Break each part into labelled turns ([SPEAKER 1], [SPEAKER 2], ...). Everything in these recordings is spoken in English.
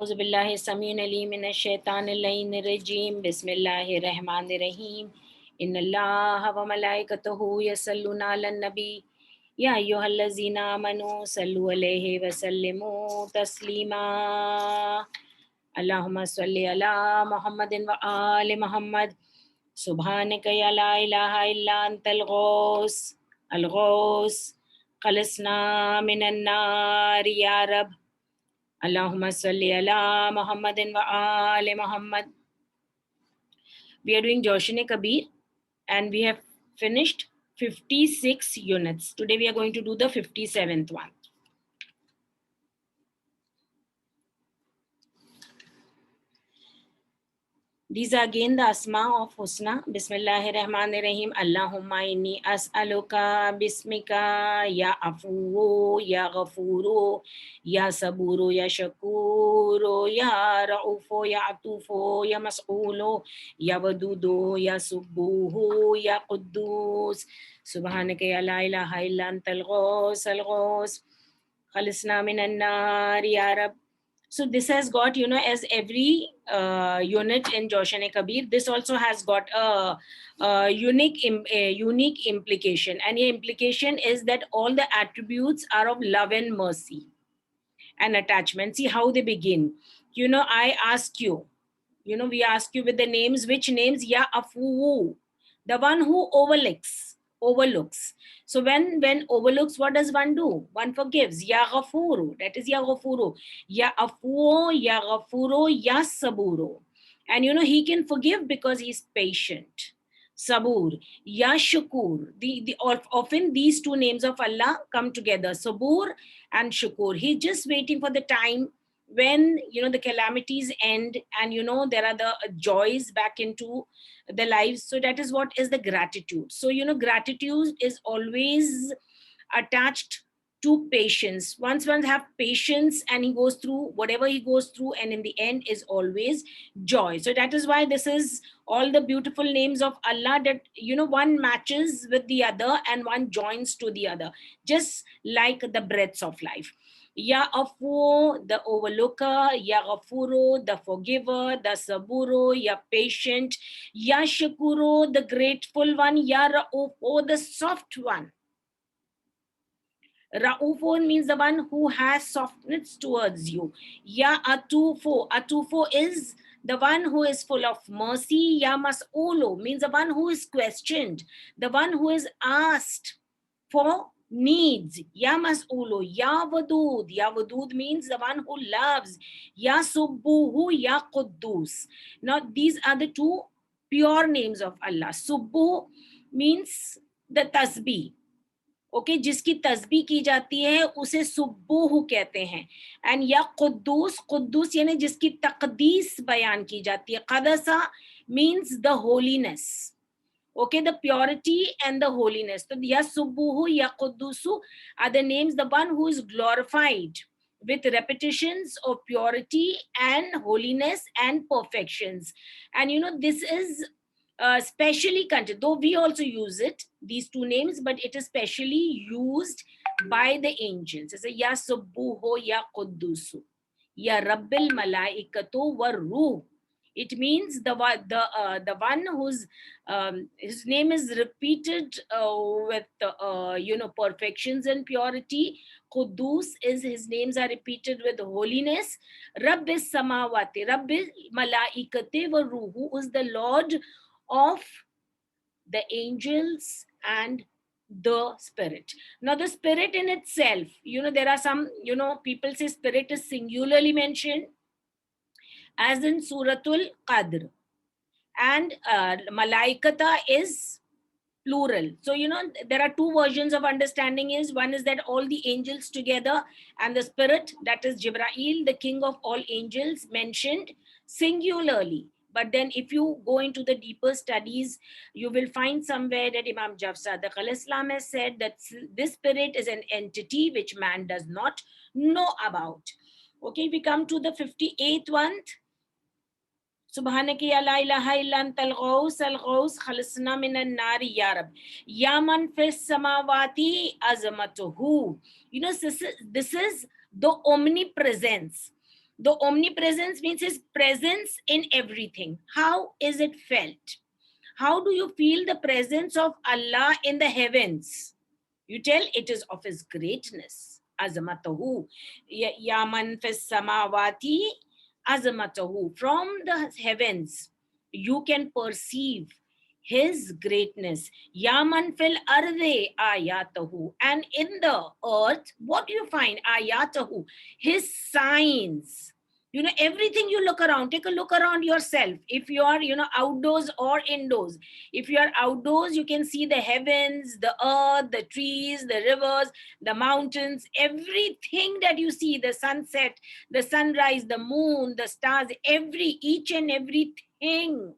[SPEAKER 1] औज़ुबिल्लाहिस्समीउल अलीम बिस्मिल्लाहिर्रहमानिर्रहीम इन्नल्लाहा व मलाइकतहू यसल्लूना अलन नबी या अय्युहल्लज़ीना आमनू सल्लु अलैहि व सल्लिमू तस्लीमा अल्लाहुम्मा सल्लि अला मुहम्मदिन व आलि मुहम्मद सुब्हानका या ला इलाहा इल्ला अंतल गौस खलसना मिनन नार या रब Allahumma salli ala Muhammadin wa ali Muhammad. We are doing Jawshan-e-Kabir and we have finished 56 units. Today we are going to do the 57th one. These are again the Asma of Husna. Bismillahirrahmanirrahim. Allahumma inni as'aluka bismika ya afuwu ya ghafuru ya saburu ya shakuru ya ra'ufu ya atufu ya mas'ulu ya wadudu ya subuhu ya quddus. Subhanaka ya la ilaha illa antal ghos khalisna minan nar ya Rab. So this has got, as every unit in Jawshan-e-Kabir, this also has got a unique implication. And the implication is that all the attributes are of love and mercy and attachment. See how they begin. I ask you, we ask you with the names. Which names? Ya Afu, the one who overlooks. So when overlooks, what does one do? One forgives. Ya Ghafuru, that is Ya Ghafuru. Ya Afu, Ya Ghafuru, Ya Saburu. And he can forgive because he's patient. Sabur, Ya Shukur. Often these two names of Allah come together. Sabur and Shukur. He's just waiting for the time when the calamities end and there are the joys back into the lives. So that is what is the gratitude. So gratitude is always attached to patience. Once one have patience and he goes through whatever he goes through, and in the end is always joy. So that is why this is all the beautiful names of Allah, that one matches with the other and one joins to the other, just like the breaths of life. Ya Afu, the overlooker. Ya Ghafuru, the forgiver. The Saburu, ya patient. Ya Shukuru, the grateful one. Ya Ra'ufu, the soft one. Ra'ufun means the one who has softness towards you. Ya Atufu, Atufu is the one who is full of mercy. Ya Mas'ulu means the one who is questioned, the one who is asked for needs. Ya Mas'ulu, Ya Wadud. Ya Wadud means the one who loves. Ya Subbuhu, Ya Quddus. Now these are the two pure names of Allah. Subbu means the tasbih. Okay जिसकी तस्बीह की जाती है उसे सुब्बूह कहते हैं. And या कुद्दूस यानी जिसकी तकदीस बयान की जाती है. क़दसा means the holiness. Okay, the purity and the holiness. So ya Subbuhu, ya Quddusu are the names, the one who is glorified with repetitions of purity and holiness and perfections. And this is specially considered, though we also use it, these two names, but it is specially used by the angels. It's a Ya Subbuhu, Ya Quddusu, Ya Rabbil Malaikatu wa Ruh. It means the one whose his name is repeated with perfections and purity. Quddus is his names are repeated with holiness. Rabbis samawati, Rabbil malaikati wa ruh, who is the Lord of the angels and the spirit. Now the spirit in itself, there are some, people say spirit is singularly mentioned, as in Suratul Qadr, and Malaikata is plural. So there are two versions of understanding. Is one is that all the angels together, and the spirit, that is Jibrail, the king of all angels, mentioned singularly. But then if you go into the deeper studies, you will find somewhere that Imam Jafar Sadiq al-Islam has said that this spirit is an entity which man does not know about. Okay, we come to the 58th one. Subhanaka ya la ilaha illa antal ghaus khalisna minan nari ya Rab. Ya man fis samawati azamatuhu. This is the omnipresence. The omnipresence means his presence in everything. How is it felt? How do you feel the presence of Allah in the heavens? You tell it is of his greatness. Azamatahu. Yaman fis samawati azamatahu. From the heavens, you can perceive his greatness. Yaman fil arde ayatahu. And in the earth, what do you find? Ayatahu. His signs. You know, everything you look around, take a look around yourself. If you are, outdoors or indoors. If you are outdoors, you can see the heavens, the earth, the trees, the rivers, the mountains, everything that you see, the sunset, the sunrise, the moon, the stars, each and everything,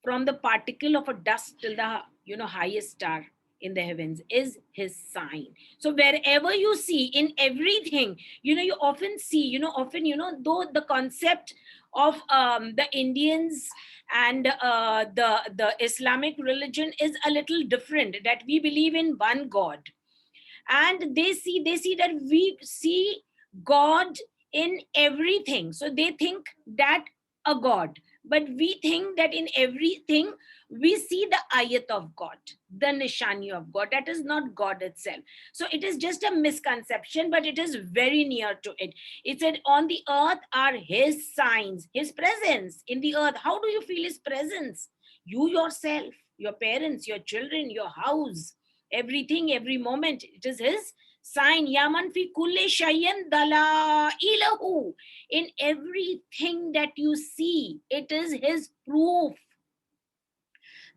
[SPEAKER 1] from the particle of a dust till the highest star in the heavens, is his sign. So wherever you see, in everything, you often see, though the concept of the Indians and the Islamic religion is a little different, that we believe in one God, and they see that we see God in everything. So they think that a God, but we think that in everything we see the ayat of God, the nishani of God. That is not God itself. So it is just a misconception, but it is very near to it. It said on the earth are his signs, his presence in the earth. How do you feel his presence? You yourself, your parents, your children, your house, everything, every moment, it is his sign. Yaman fi kulli shay'in dalailahu. In everything that you see, it is his proof.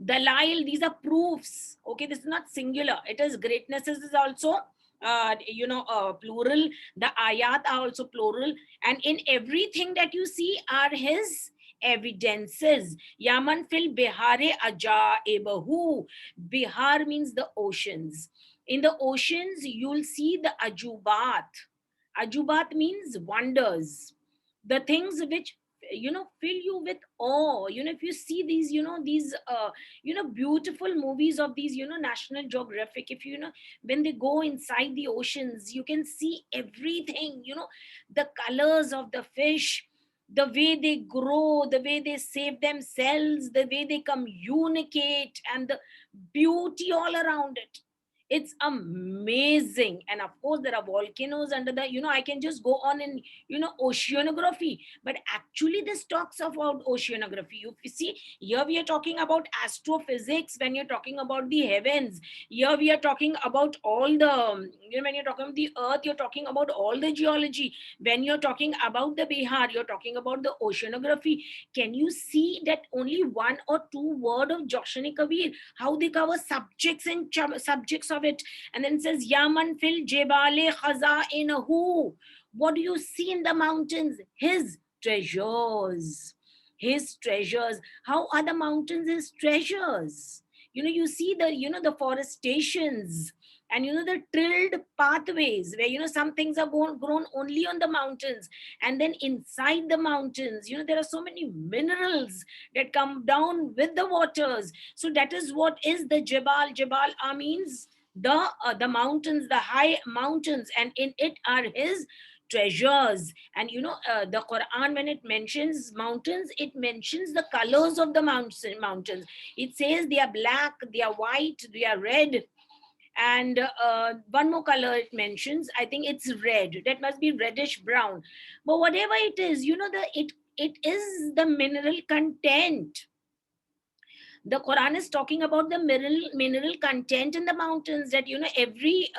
[SPEAKER 1] Dalail, these are proofs. Okay, this is not singular. It is greatness. This is also plural. The ayat are also plural, and in everything that you see are his evidences. Yaman fil bihare ajaibahu. Bihar means the oceans. In the oceans, you'll see the ajubat. Ajubat means wonders, the things which fill you with awe. If you see these, beautiful movies of these, National Geographic, if when they go inside the oceans, you can see everything, the colors of the fish, the way they grow, the way they save themselves, the way they communicate, and the beauty all around it. It's amazing. And of course there are volcanoes under the, I can just go on in, oceanography, but actually this talks about oceanography. You see, here we are talking about astrophysics. When you're talking about the heavens, here we are talking about all the, when you're talking about the earth, you're talking about all the geology. When you're talking about the Bihar, you're talking about the oceanography. Can you see that only one or two word of Joshani Kabir, how they cover subjects and subjects of it? And then it says Yaman fil jebale khazainahu. What do you see in the mountains? His treasures. His treasures. How are the mountains his treasures? You see the, the forestations, and the trilled pathways where, some things are grown only on the mountains. And then inside the mountains, there are so many minerals that come down with the waters. So that is what is the jebal. Jebal means the mountains, the high mountains, and in it are his treasures. And the Quran, when it mentions mountains, it mentions the colors of the mountains. It says they are black, they are white, they are red, and one more color it mentions. I think it's red. That must be reddish brown. But whatever it is, it is the mineral content. The Quran is talking about the mineral content in the mountains, that every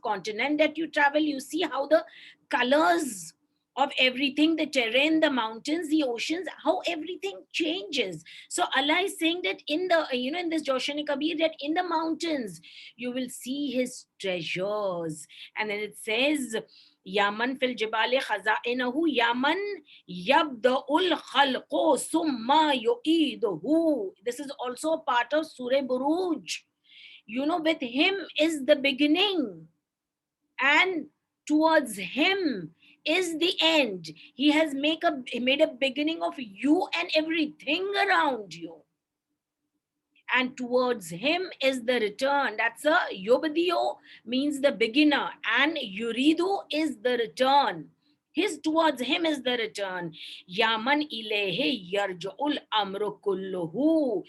[SPEAKER 1] continent that you travel, you see how the colors of everything, the terrain, the mountains, the oceans, how everything changes. So Allah is saying that in the, in this Joshani Kabir, that in the mountains you will see his treasures. And then it says Yaman fil jibali khazainahu. Yaman yabda'ul khalqu summa yu'iduhu. This is also a part of Surah Buruj. With him is the beginning, and towards him is the end. He has made a beginning of you and everything around you. and towards him is the return. That's a yubdiyo, means the beginner, and yuridu is the return. His towards him is the return. Yaman ilehe yarja'ul amru kulluhu.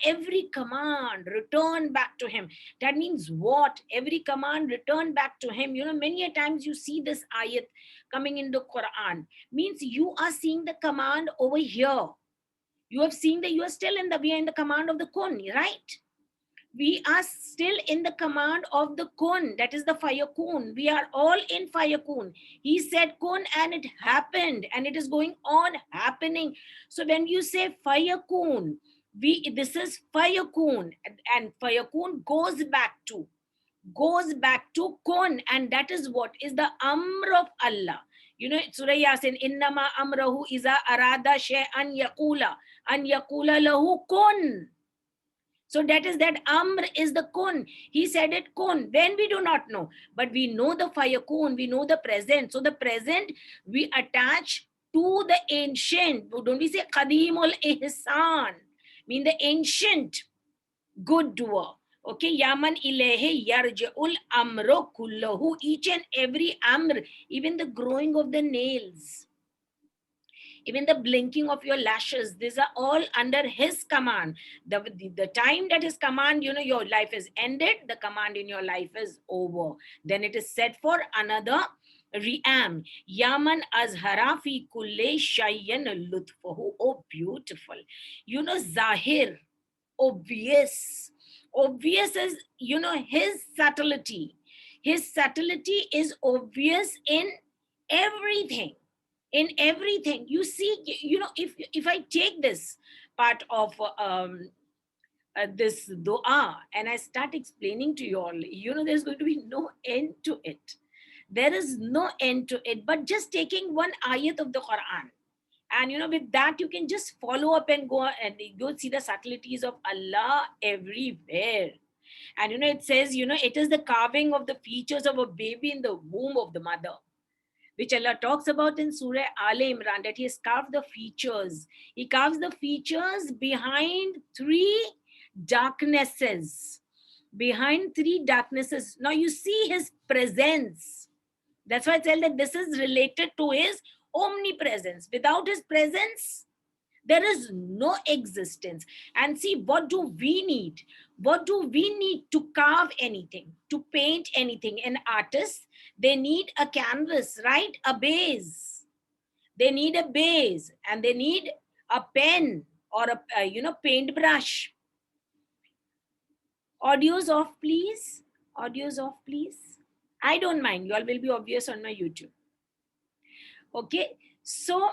[SPEAKER 1] Every command return back to him. That means what? Every command return back to him. Many a times you see this ayat coming in the Quran. Means you are seeing the command over here. You have seen that we are in the command of the kun, right? We are still in the command of the kun, that is the fire kun. We are all in fire kun. He said kun and it happened, and it is going on happening. So when you say fire kun, this is fire kun, and fire kun goes back to kun, and that is what is the amr of Allah. Surah Yasin, innama amrahu iza arada shay'an yaqula an yaqula lahu kun. So that amr is the kun. He said it kun. When we do not know, but we know the fire kun, we know the present. So the present we attach to the ancient. Don't we say qadimul ihsan? Mean the ancient good doer. Okay, yaman ilehe yarja'ul amru kullahu. Each and every amr, even the growing of the nails, even the blinking of your lashes, these are all under his command. The time that his command, your life is ended, the command in your life is over. Then it is set for another Ri'am. Yaman azhara fi kulle shayyan lutfahu. Oh, beautiful. Zahir, obvious. Obvious is, his subtlety. His subtlety is obvious in everything. In everything. You see, if I take this part of this dua and I start explaining to you all, there's going to be no end to it. There is no end to it. But just taking one ayat of the Quran, and with that you can just follow up and go see the subtleties of Allah everywhere. And it says, it is the carving of the features of a baby in the womb of the mother, which Allah talks about in Surah Al Imran, that he has carved the features. He carves the features behind three darknesses. Behind three darknesses. Now you see his presence. That's why I tell that this is related to his omnipresence. Without his presence, there is no existence. And see, what do we need? What do we need to carve anything, to paint anything? An artist, they need a canvas, right? A base. They need a base, and they need a pen or a paintbrush. Audio's off, please. Audio's off, please. I don't mind. You all will be obvious on my YouTube. Okay. So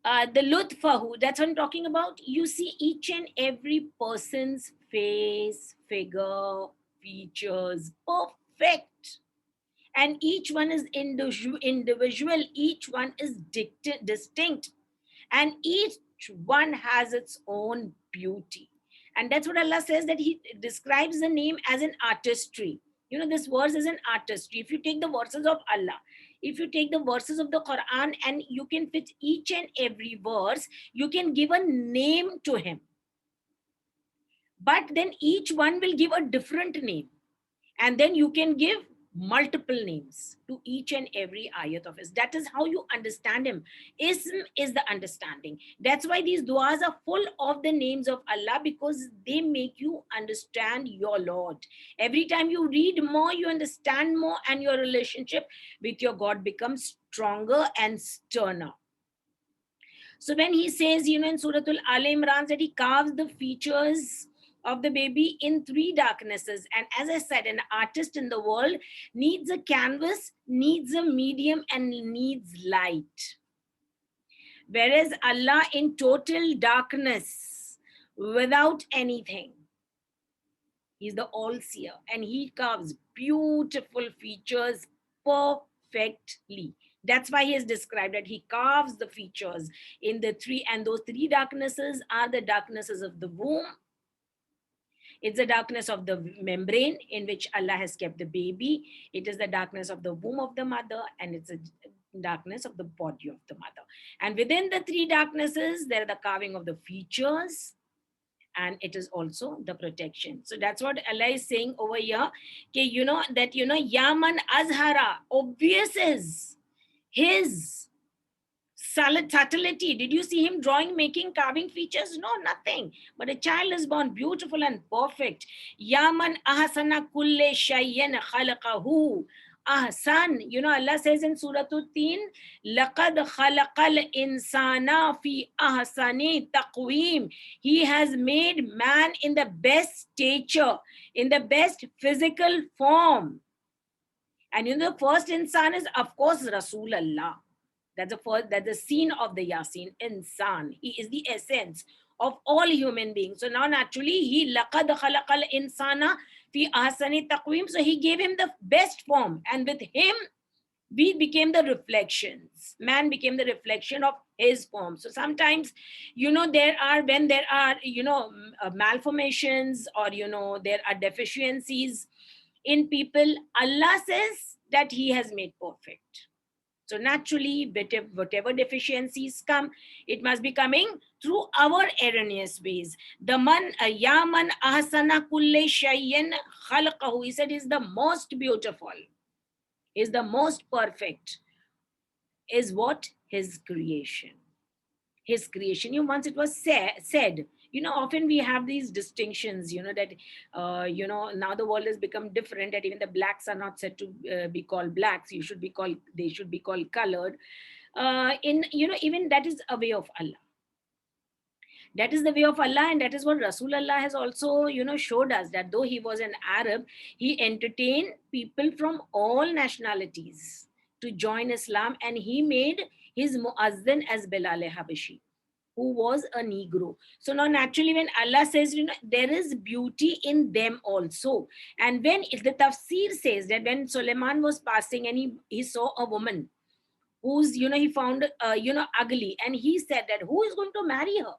[SPEAKER 1] the lutfahu, that's what I'm talking about. You see each and every person's face, figure, features, perfect. And each one is individual, each one is distinct, and each one has its own beauty. And that's what Allah says, that he describes the name as an artistry. This verse is an artistry. If you take the verses of Allah, if you take the verses of the Quran, and you can fit each and every verse, you can give a name to him. But then each one will give a different name. And then you can give multiple names to each and every ayat of his. That is how you understand him. Ism is the understanding. That's why these du'as are full of the names of Allah, because they make you understand your Lord. Every time you read more, you understand more, and your relationship with your God becomes stronger and sterner. So when he says, in Surah Al Imran, that he carves the features of the baby in three darknesses. And as I said, an artist in the world needs a canvas, needs a medium, and needs light. Whereas Allah in total darkness, without anything. He's the all-seer, and he carves beautiful features perfectly. That's why he has described that he carves the features in the three, and those three darknesses are the darknesses of the womb. It's the darkness of the membrane in which Allah has kept the baby. It is the darkness of the womb of the mother, and it's a darkness of the body of the mother. And within the three darknesses, there are the carving of the features, and it is also the protection. So that's what Allah is saying over here. Okay, that Yaman Azhara, obvious is his subtlety. Did you see him drawing, making, carving features? No, nothing. But a child is born beautiful and perfect. Yaman ahsana kulle shay'in khalaqahu. Ahsan, Allah says in Surah At-Tin, laqad khalaqal insana fi ahsani taqweem. He has made man in the best stature, in the best physical form. And the first insan is, of course, Rasulullah. That's the scene of the Yasin, insan. He is the essence of all human beings. So now naturally, he laqad khalaqal insana fi ahsani taqweem. So he gave him the best form, and with him, we became the reflections. Man became the reflection of his form. So sometimes, when there are malformations, or there are deficiencies in people, Allah says that He has made perfect. So naturally, whatever deficiencies come, it must be coming through our erroneous ways. The man, Yaman ahsana kulle shay'in khalqahu, he said, is the most beautiful, is the most perfect, is what? His creation. His creation. Once it was said, often we have these distinctions, that, now the world has become different, that even the blacks are not said to be called blacks. They should be called colored. Even that is a way of Allah. That is the way of Allah, and that is what Rasulullah has also, showed us, that though he was an Arab, he entertained people from all nationalities to join Islam, and he made his muazzin as Bilal Habashi, who was a Negro. So now naturally, when Allah says, there is beauty in them also. And when the tafsir says that when Suleiman was passing and he saw a woman who's, he found, ugly, and he said that, who is going to marry her?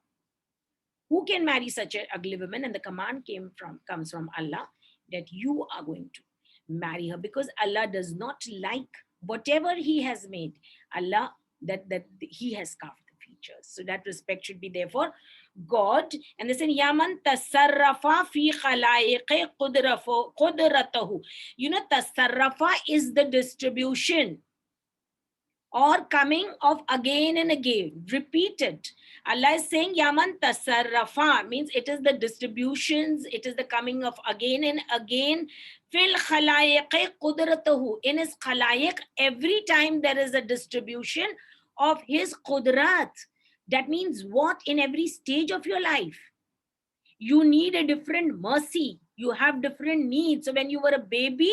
[SPEAKER 1] Who can marry such an ugly woman? And the command comes from Allah, that you are going to marry her, because Allah does not like whatever He has made. Allah, that He has carved the features. So that respect should be there for God. And they say, Yaman tasarrafa fi khalaiqi qudratahu. Tasarrafa is the distribution or coming of again and again, repeated. Allah is saying, Yaman tasarrafa, means it is the distributions, it is the coming of again and again. Fil khalaiqi qudratahu, in his khalaiq, every time there is a distribution of his qudrat. That means what? In every stage of your life, you need a different mercy. You have different needs. So when you were a baby,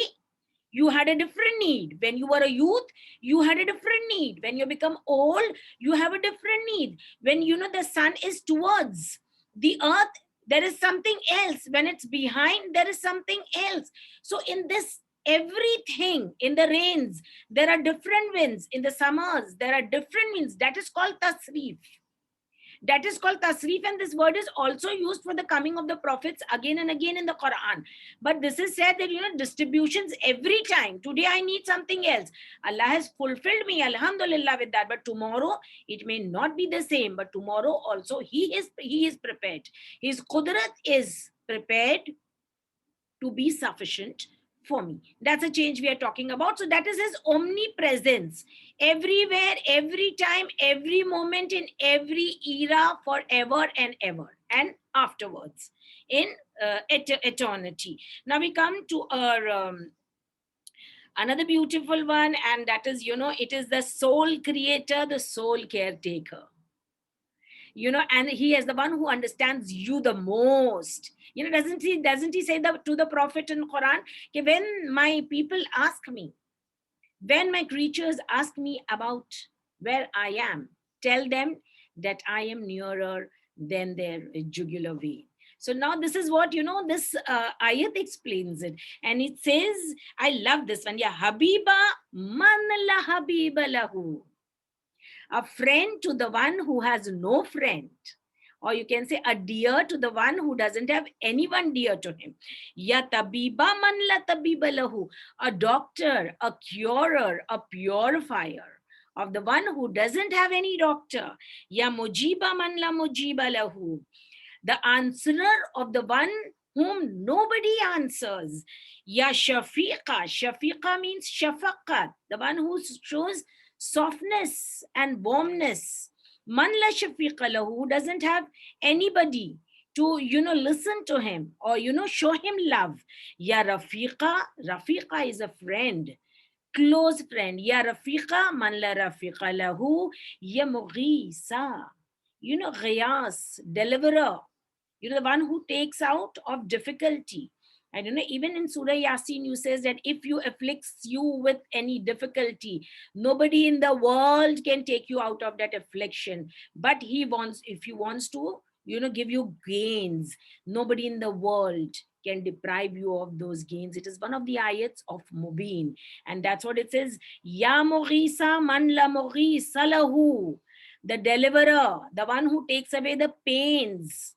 [SPEAKER 1] you had a different need. When you were a youth, you had a different need. When you become old, you have a different need. When the sun is towards the earth, there is something else. When it's behind, there is something else. So in this, everything, in the rains, there are different winds. In the summers, there are different winds. That is called tasrif. That is called tasrif, and this word is also used for the coming of the prophets again and again in the Quran. But this is said that, distributions every time. Today I need something else. Allah has fulfilled me, alhamdulillah, with that. But tomorrow it may not be the same. But tomorrow also He is prepared. His qudrat is prepared to be sufficient for me. That's a change we are talking about. So that is His omnipresence. Everywhere, every time, every moment, in every era, forever and ever, and afterwards, in eternity. Now we come to our another beautiful one, and that is, it is the sole creator, the sole caretaker. And He is the one who understands you the most. Doesn't he say that to the Prophet in Quran? Okay, when my people ask me, when my creatures ask me about where I am, tell them that I am nearer than their jugular vein. So now this is what, this ayat explains it. And it says, I love this one. Ya Habiba man la habiba lahu. A friend to the one who has no friend. Or you can say a dear to the one who doesn't have anyone dear to him. Ya tabiba man la tabiba lahu. A doctor, a curer, a purifier of the one who doesn't have any doctor. Ya mujiba man la mujiba lahu. the answerer of the one whom nobody answers. Ya Shafiqa. Shafiqa means shafaqat, the one who shows softness and warmness. Man la shafiqa lahu, who doesn't have anybody to, listen to him or, show him love. Ya Rafiqa. Rafiqa is a friend, close friend. Ya Rafiqa, man la rafiqa lahu. Ya Mughisa. Ghiyas, deliverer. The one who takes out of difficulty. And even in Surah Yasin, you says that if you afflicts you with any difficulty, nobody in the world can take you out of that affliction. But he wants, if he wants to, give you gains, nobody in the world can deprive you of those gains. It is one of the ayats of Mubin. And that's what it says. Ya Mughisa man la Mughisa lahu. The deliverer, the one who takes away the pains,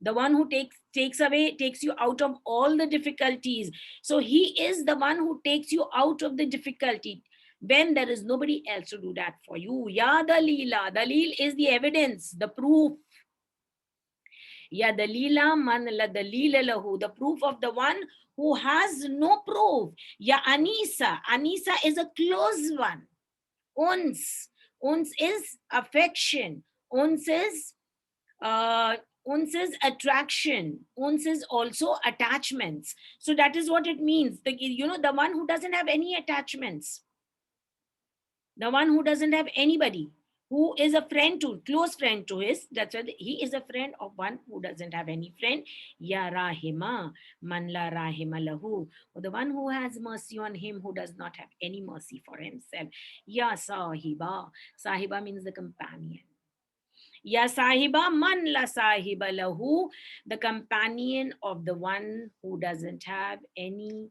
[SPEAKER 1] the one who takes you out of all the difficulties. So he is the one who takes you out of the difficulty when there is nobody else to do that for you. Ya Dalila. Dalil is the evidence, the proof. Ya Dalila man la dalila lahu, the proof of the one who has no proof. Ya Anisa. Anisa is a close one. Uns. Uns is affection. Uns is uns is attraction. Uns is also attachments. So that is what it means. The one who doesn't have any attachments, the one who doesn't have anybody, who is a friend to, close friend to his, that's why he is a friend of one who doesn't have any friend. Ya Rahima man la rahima lahu, or the one who has mercy on him who does not have any mercy for himself. Ya Sahiba. Sahiba means the companion. Ya Sahiba man la sahiba lahu, the companion of the one who doesn't have any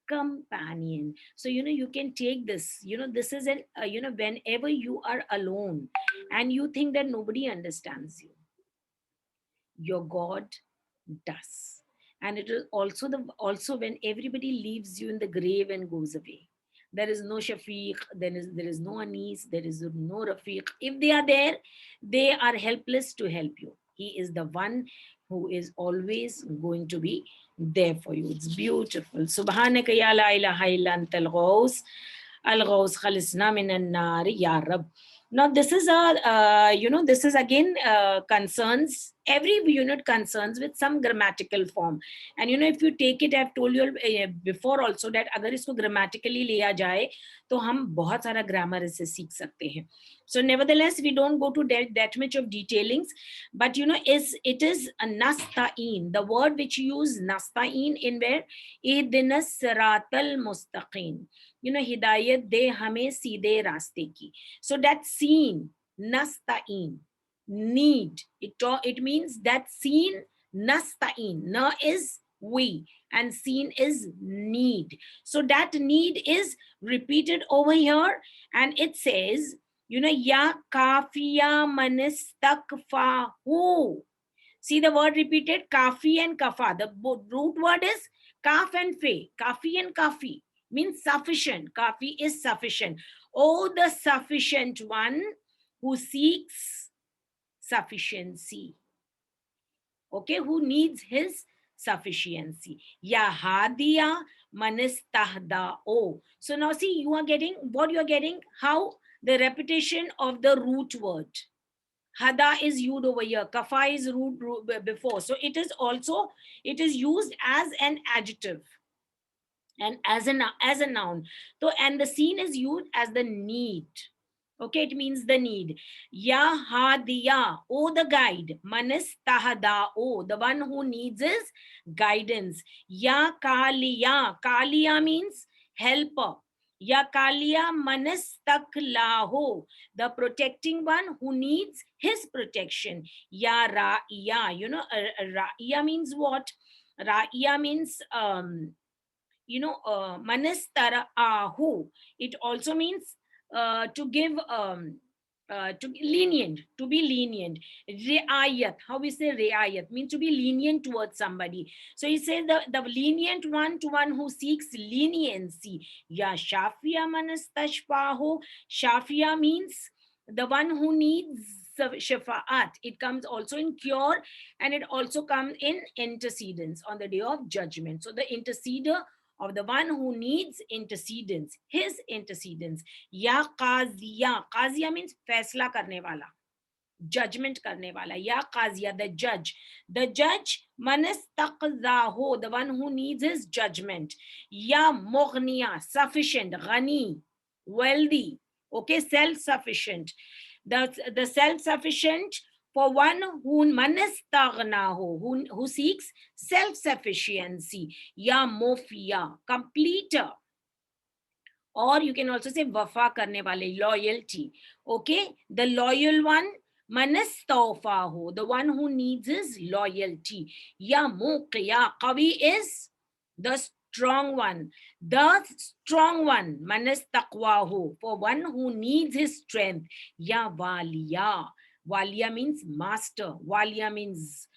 [SPEAKER 1] companion. So you can take this, this is an whenever you are alone and you think that nobody understands you, your God does. And it is also when everybody leaves you in the grave and goes away. There is no Shafiq, there is no Anis, there is no Rafiq. If they are there, they are helpless to help you. He is the one who is always going to be there for you. It's beautiful. Subhanaka ya la ilaha illa antal ghaus. Al-Ghaus khalisna minan nar ya Rab. Now this is this is again concerns, every unit concerns with some grammatical form. And if you take it, I've told you before also that agar isko grammatically liya jaye to hum bahut sara grammar isse seekh sakte hain. So nevertheless, we don't go to that much of detailings, but it is a nasta'in, the word which you use nasta'in in where ihdinas siratal mustaqim, hidayat de hame seedhe raaste ki. So that seen, nasta'in, need, it means that seen, nasta'in, na is we and seen is need. So that need is repeated over here, and it says, ya kafiya manistakfahu. See the word repeated, kafi and kafa. The root word is kaf and fe. Kafi and kafi means sufficient. Kafi is sufficient. Oh, the sufficient one who seeks sufficiency. Okay, who needs his sufficiency. Ya hadiya manistahda. Oh, so now see, you are getting what you are getting, how the repetition of the root word. Hada is used over here. Kafa is root before. So it is used as an adjective and as a noun. So, and the seen is used as the need. Okay, it means the need. Ya hadiya, oh the guide. Manis tahada, oh the one who needs his guidance. Ya kaliya, kaliya means helper. Ya kaliya manis taklaho, the protecting one who needs his protection. Ya ra'iya, ra'iya means what? Ra'iya means manis tara'ahu. It also means to give to be lenient. Re'ayat, how we say re'ayat, means to be lenient towards somebody. So he says the lenient one to one who seeks leniency. Ya shafiya manastashfahu. Shafiya means the one who needs shafa'at. It comes also in cure, and it also comes in intercedence on the day of judgment. So the interceder of the one who needs intercedence, his intercedence. Ya qaziya. Qaziya means faisla karne wala, judgment karne wala. Ya qaziya, the judge. The judge, manistaqzaho, the one who needs his judgment. Ya mughniya, sufficient, ghani, wealthy, okay, self-sufficient. The self-sufficient, for one who manistagnaho, who seeks self-sufficiency. Ya mofiya, completer. Or you can also say wafa karne wale, loyalty. Okay, the loyal one, manastawfahu, the one who needs his loyalty. Ya muqiya, qawi is the strong one. The strong one, manastaqwahu, for one who needs his strength. Ya waliya. Waliya means master. Waliya means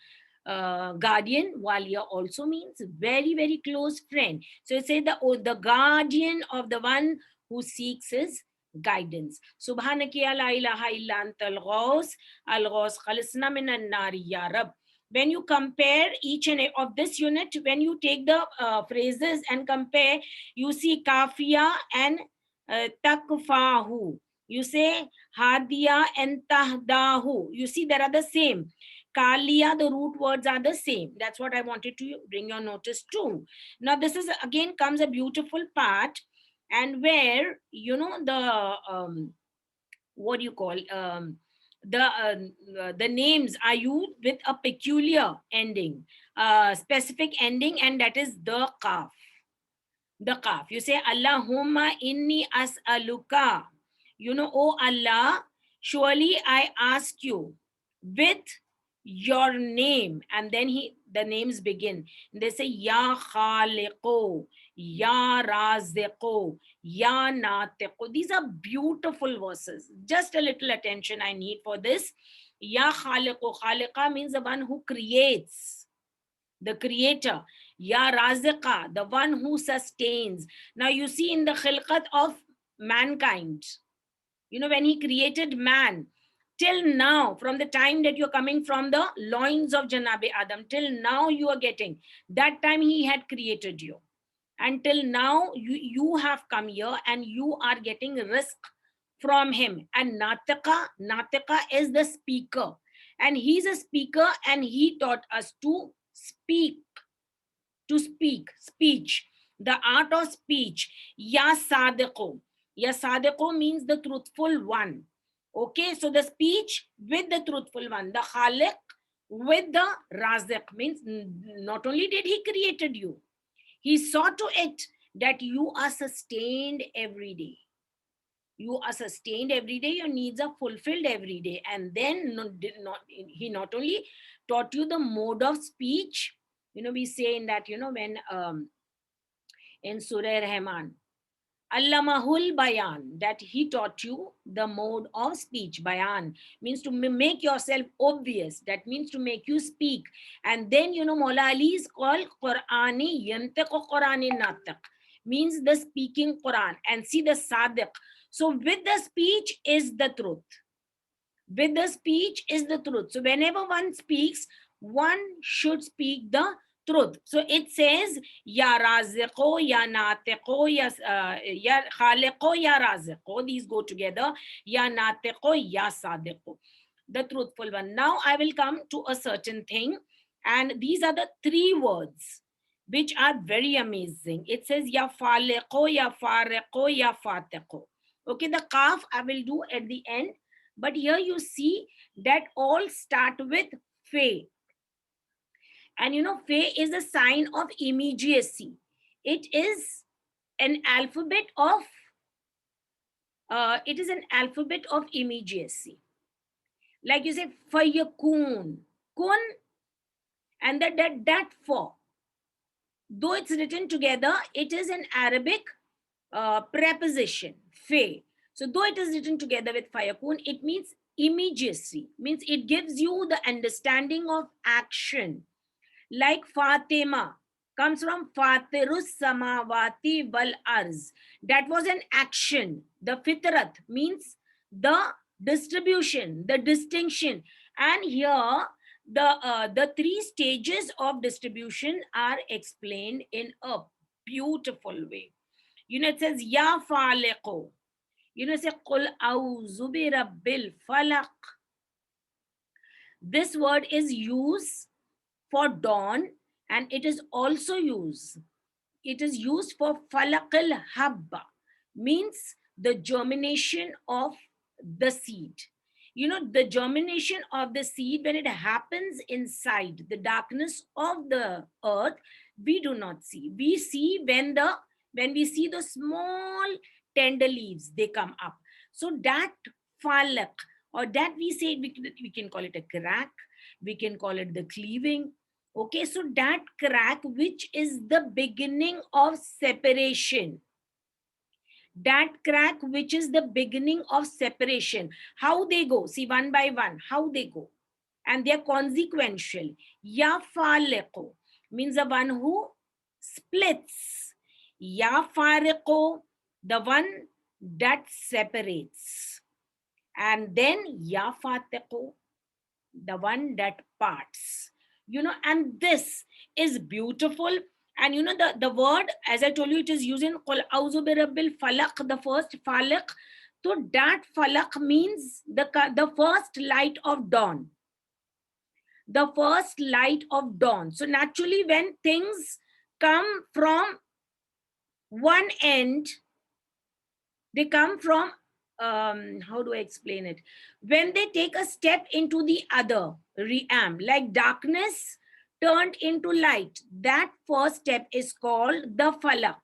[SPEAKER 1] guardian. Waliya also means very, very close friend. So it says the guardian of the one who seeks his guidance. Subhanaki la ilaha illa antal ghaus, al ghaus khalisna minan nari ya Rab. When you compare each and of this unit, when you take the phrases and compare, you see kafiya and takfahu. You say hadiya and tahdahu. You see there are the same. Kalia, the root words are the same. That's what I wanted to bring your notice to. Now, this is again comes a beautiful part, and where the what do you call the names are used with a peculiar ending, specific ending, and that is the kaf. The kaf. You say Allahumma inni as'aluka. Oh Allah, surely I ask you with your name. And then the names begin. They say Ya Khaliqo, Ya Raziqo, Ya Natiqo. These are beautiful verses. Just a little attention I need for this. Ya Khaliqo. Khaliqa means the one who creates, the creator. Ya Raziqa, the one who sustains. Now you see in the khilqat of mankind, when he created man, till now, from the time that you're coming from the loins of Janabi Adam, till now you are getting, that time he had created you. Until now, you have come here and you are getting risk from him. And Natiqa is the speaker. And he's a speaker and he taught us to speak, speech, the art of speech. Ya Sadiqo. Ya Sadiqo means the truthful one. Okay, so the speech with the truthful one, the Khaliq with the Raziq, means not only did he created you, he saw to it that you are sustained every day. You are sustained every day, your needs are fulfilled every day. And then he not only taught you the mode of speech, we say in that, when in Surah Rahman, Allamahul Bayan, that he taught you the mode of speech. Bayan means to make yourself obvious. That means to make you speak. And then, Maula Ali is called Qur'ani, yantiqu Qur'ani natiq, means the speaking Quran. And see the Sadiq. So with the speech is the truth. With the speech is the truth. So whenever one speaks, one should speak the truth. So it says, Ya Raziqo, Ya Natiqo, Ya Khaliqo, Ya Raziqo. These go together. Ya Natiqo, Ya Sadiqo. The truthful one. Now I will come to a certain thing. And these are the three words which are very amazing. It says, Ya Faliqo, Ya Fariqo, Ya Fatiqo. Okay, the kaf I will do at the end. But here you see that all start with fe. And fe is a sign of immediacy. It is an alphabet of immediacy. Like you say, fayakun, kun, and that for. Though it's written together, it is an Arabic preposition, fe. So though it is written together with fayakun, it means immediacy, means it gives you the understanding of action. Like Fatima comes from Fatirus Samawati wal Arz. That was an action. The fitrat means the distribution, the distinction. And here the three stages of distribution are explained in a beautiful way. It says ya faliqo. It says qul a'udhu bi rabbil falaq. This word is used for dawn, and it is also used for falaqil habba, means the germination of the seed. The germination of the seed, when it happens inside the darkness of the earth, we do not see. We see when we see the small tender leaves, they come up. So that falak, or that we can call it a crack, we can call it the cleaving. Okay, so that crack, which is the beginning of separation, that crack, which is the beginning of separation, how they go, see, one by one, how they go, and they are consequential. Ya faliqo means the one who splits. Ya fariqo, the one that separates. And then ya fatiqo, the one that parts. And this is beautiful. And the word, as I told you, it is using qul a'udhu bi rabbil falaq, the first falaq. So that falaq means the first light of dawn. The first light of dawn. So naturally, when things come from one end, they come from, how do I explain it? When they take a step into the other realm, like darkness turned into light, that first step is called the falak.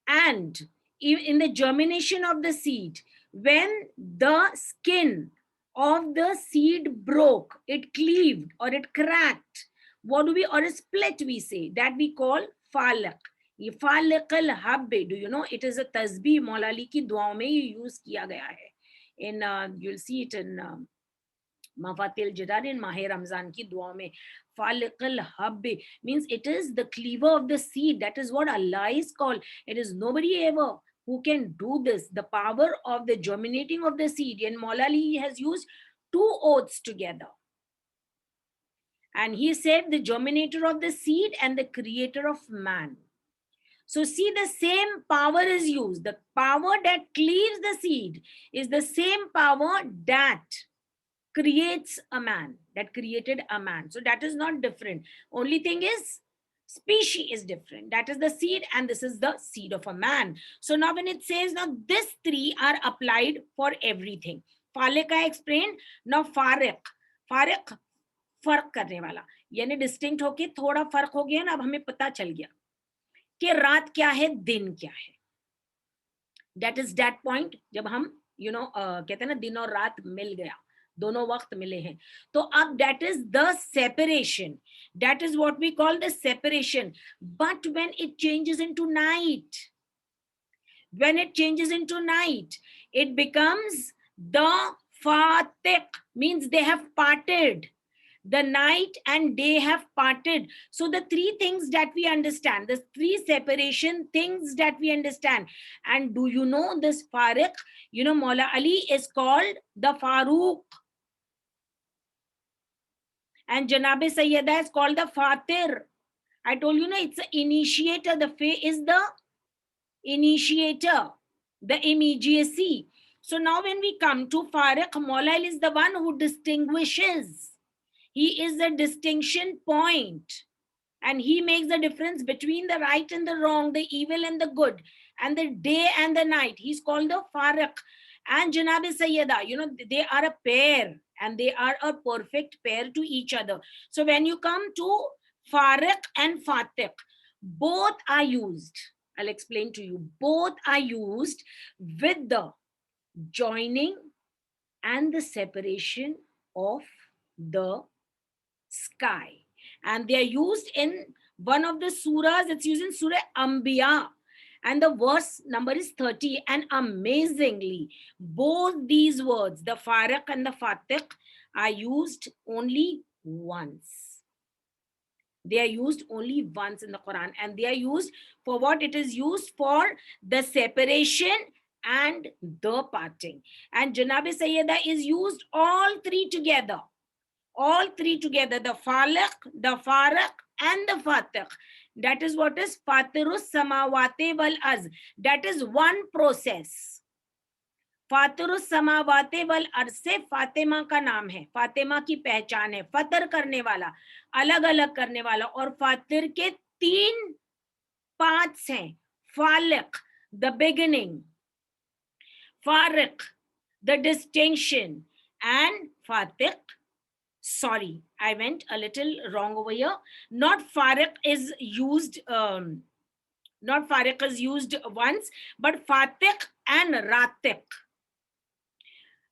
[SPEAKER 1] And in the germination of the seed, when the skin of the seed broke, it cleaved or it cracked, or a split, we say, that we call falak. ये फालिकल हब्बे, do you know, it is a tasbih मौला अली की दुआओं में ये use किया गया है. In you'll see it in Mafatil Jidar, in Mahe Ramzan ki dua mein. Faliqal habbi means it is the cleaver of the seed. That is what Allah is called. It is nobody ever who can do this. The power of the germinating of the seed. And Maula Ali has used two oaths together. And he said the germinator of the seed and the creator of man. So see, the same power is used. The power that cleaves the seed is the same power that creates a man, that created a man. So that is not different. Only thing is, species is different. That is the seed, and this is the seed of a man. So now when it says, now these three are applied for everything. Faliq I explained. Now fariq फर्क करने वाला, यानी distinct होके थोड़ा फर्क हो गया ना. अब हमें पता चल गया कि रात क्या है, दिन क्या है. दैट इज दैट पॉइंट जब हम कहते हैं ना, दिन और रात मिल गया, दोनों वक्त मिले हैं. तो अब that is the separation. That is what we call the separation. But when it changes into night, it becomes the fatiq, means they have parted. The night and day have parted. So the three things that we understand, the three separation things that we understand. And do you know this Fariq? Maula Ali is called the Farooq. And Janabe Sayyida is called the Fatir. I told you, it's the initiator. The Fa is the initiator, the immediacy. So now when we come to Fariq, Maula Ali is the one who distinguishes. He is the distinction point, and he makes the difference between the right and the wrong, the evil and the good, and the day and the night. He's called the Fariq. And Janab Sayyida, they are a pair, and they are a perfect pair to each other. So when you come to Fariq and Fatiq, both are used. I'll explain to you. Both are used with the joining and the separation of the sky. And they are used in one of the surahs. It's used in Surah Anbiya, and the verse number is 30. And amazingly, both these words, the Fariq and the Fatiq, are used only once. They are used only once in the Quran, and they are used for what? It is used for the separation and the parting. And Janabi Sayyida is used all three together. All three together, the Falaq, the Faraq, and the Fatih. That is what is Fatirus Samawate wal Az. That is one process. फातिरुस समावाते वल अर्ज से फातिमा का नाम है, फातिमा की पहचान है, फतर करने वाला, अलग अलग करने वाला. और फातिर के 3 पार्ट्स हैं. फालिक, द बिगिनिंग, फारिक, द डिस्टिंक्शन, एंड फातिक. Sorry, I went a little wrong over here. Not Farik is used, not Farik is used once, but Fatik and Ratik.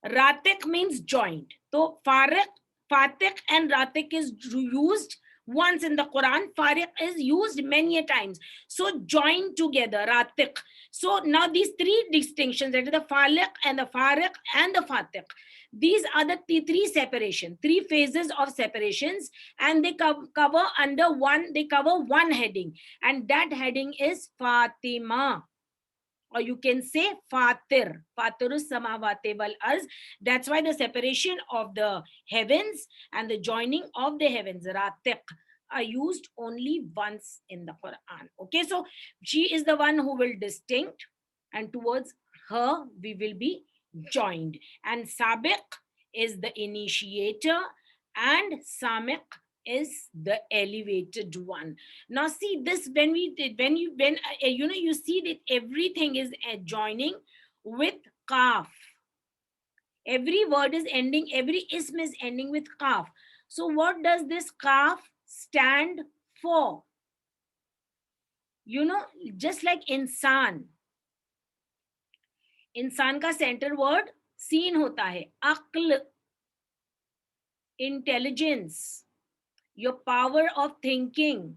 [SPEAKER 1] Ratik means joined. So Farik, Fatik and Ratik is used once in the Quran. Farik is used many a times. So joined together, Ratik. So now these three distinctions, that is the Falik and the Farik and the Fatik. These are the three separation, 3 phases of separations, and they cover under one, they cover one heading, and that heading is Fatima. Or you can say Fatir, Fatirus Samawate wal Arz. That's why the separation of the heavens and the joining of the heavens, Ratiq, are used only once in the Quran. Okay, so she is the one who will distinct, and towards her we will be joined. And Sabiq is the initiator, and Samiq is the elevated one. Now see this, when you you see that everything is joining with kaf. Every word is ending, every ism is ending with kaf. So what does this kaf stand for? Just like insan का center word seen होता है. Aql, intelligence, your power of thinking,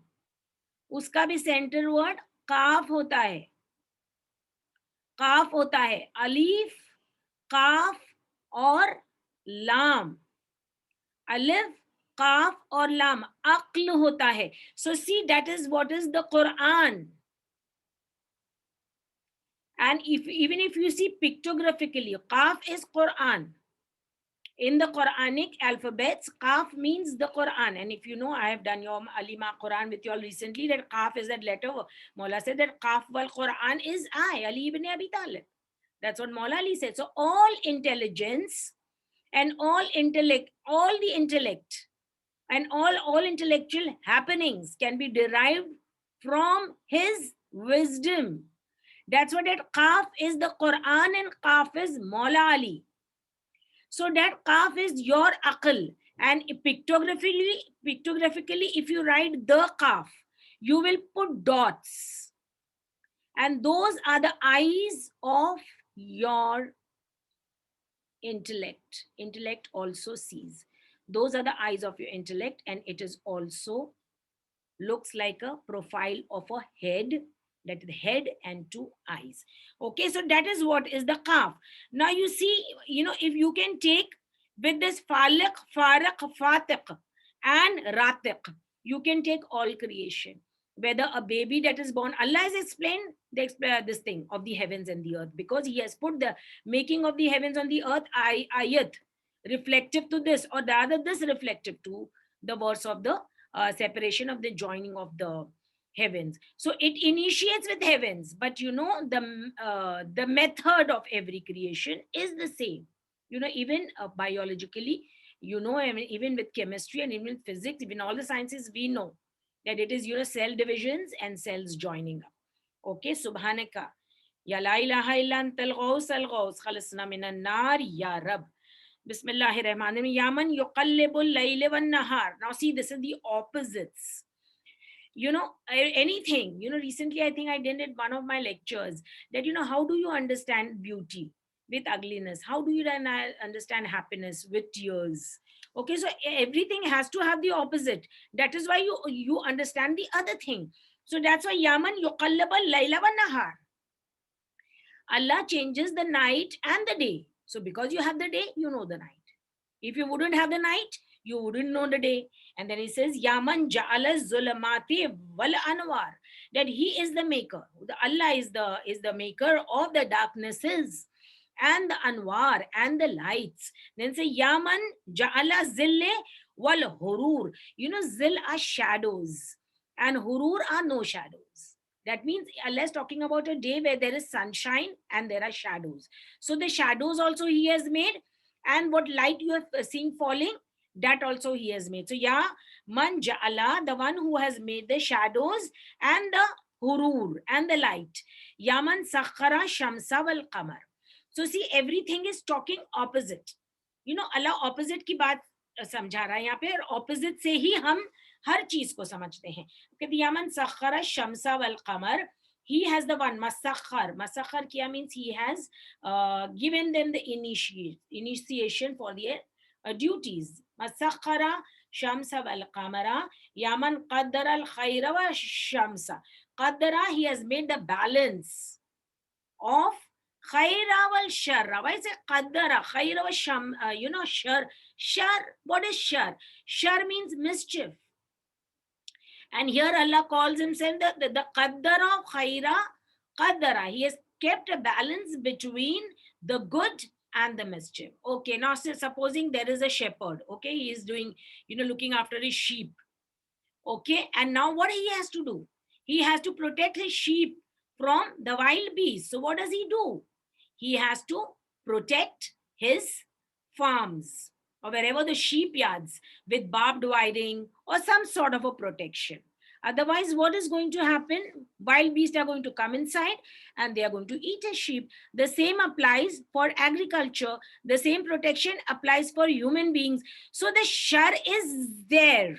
[SPEAKER 1] उसका भी centre word काफ होता है. काफ होता है, अलीफ, काफ और लाम. अलिफ, काफ और लाम, अक्ल होता है. So see, that is what is the Quran. And even if you see pictographically, Qaf is Quran. In the Quranic alphabets, Qaf means the Quran. And if you know, I have done your Alima Quran with you all recently, that Qaf is that letter. Maula said that Qaf wal Quran is I, Ali ibn Abi Talib. That's what Maula Ali said. So all intelligence and all intellect, all the intellect and all intellectual happenings can be derived from his wisdom. That's what that Qaf is the Quran and Qaf is Maula Ali. So that Qaf is your aql. And pictographically, if you write the Qaf, you will put dots. And those are the eyes of your intellect. Intellect also sees. Those are the eyes of your intellect, and it is also looks like a profile of a head, that is the head and 2 eyes. Okay, so that is what is the Qaf. Now you see, if you can take with this Faliq, Faraq, Fatiq and Ratiq, you can take all creation. Whether a baby that is born, Allah has explained this thing of the heavens and the earth, because he has put the making of the heavens and the earth ayat reflective to this, or rather this reflective to the verse of the separation of the joining of the heavens. So it initiates with heavens, but the method of every creation is the same. Even biologically, I mean, even with chemistry and even physics, even all the sciences, we know that it is cell divisions and cells joining up. Okay, subhanaka ya la ilaha illa antal ghaus al ghaus khalasna minan nar ya rab. Bismillahir Rahmanir Rahim. Yaman yuqallibul layla wan nahar. Now see, this is the opposites. Anything, recently I think I did it one of my lectures, that how do you understand beauty with ugliness? How do you understand happiness with tears? Okay, so everything has to have the opposite. That is why you understand the other thing. So that's why Yaman yuqallibul layla wan nahar. Allah changes the night and the day. So because you have the day, you know the night. If you wouldn't have the night, you wouldn't know the day. And then he says, Yaman ja'ala zulamati wal anwar. that he is the maker. Allah is the maker of the darknesses and the anwar and the lights. Then say Yaman ja'ala zille wal hurur. You know, zil are shadows and hurur are no shadows. That means Allah is talking about a day where there is sunshine and there are shadows. So the shadows also he has made, and what light you are seeing falling, that also he has made. So yeah, man ja'ala, the one who has made the shadows and the hurur and the light. Yaman sakhara shamsa wal qamar. So see, everything is talking opposite. You know, Allah opposite की बात समझा रहा है यहाँ पे, और opposite से ही हम हर चीज को समझते हैं. यामन सखरा शमसा वल कमर, he has the one masakhar kiya means he has given them the initiation for their duties. Masakhara shamsa wal qamara yaman qaddara al khayra wa shamsa. Qaddara, he has made the balance of khayra wal sharra. Why is it qaddara? Khayra wa sham, shar. Shar, what is shar? Shar means mischief. And here Allah calls himself the qaddara of khayra, qaddara. He has kept a balance between the good and the mischief. Okay, now supposing there is a shepherd. Okay, he is doing, looking after his sheep. Okay, and now what he has to do? He has to protect his sheep from the wild beasts. So what does he do? He has to protect his farms or wherever the sheep yards with barbed wiring or some sort of a protection. Otherwise, what is going to happen? Wild beasts are going to come inside and they are going to eat a sheep. The same applies for agriculture. The same protection applies for human beings. So the shar is there.